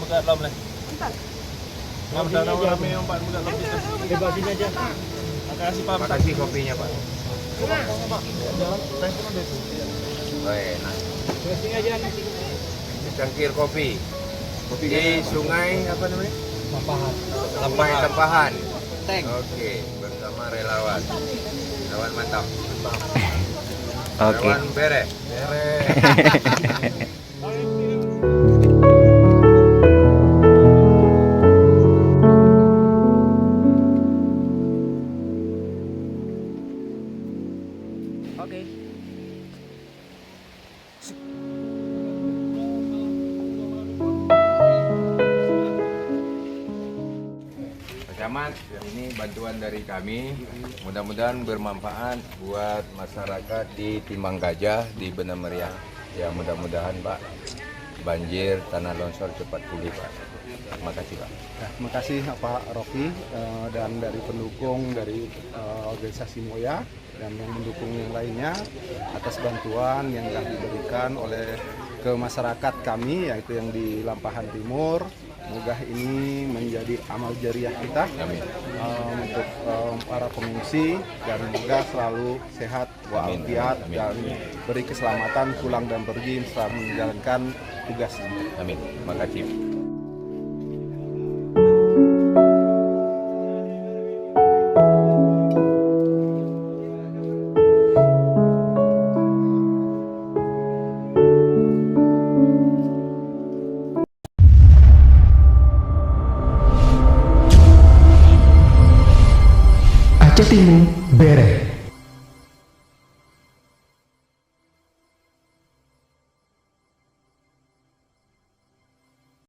kat dalam ni. Entar rame yang Pak budak kopi tu. Bebas sini aja. Terima kasih Pak. Makasih kopinya Pak. Jalan teh pun ada tu. Oh, enak. Sini aja. Cangkir kopi. Kopi Di sungai apa namanya? Sampahan. Sungai Tempahan. Tank. Oke, bersama relawan. Relawan mantap. Oke. Relawan bere. Oke. Pak Camat, ini bantuan dari kami. Mudah-mudahan bermanfaat buat masyarakat di Timbang Gajah di Benar Meriah. Ya mudah-mudahan Pak, banjir, tanah longsor cepat pulih Pak. Terima kasih Pak. Ya, terima kasih Pak Rocky dan dari pendukung dari organisasi Moya dan yang mendukung yang lainnya atas bantuan yang telah diberikan oleh ke masyarakat kami yaitu yang di Lampahan Timur. Semoga ini menjadi amal jariah kita untuk para pengungsi dan semoga selalu sehat walafiat dan beri keselamatan pulang dan pergi setelah menjalankan tugasnya. Amin. Terima kasih. Aceh Timur, Bere.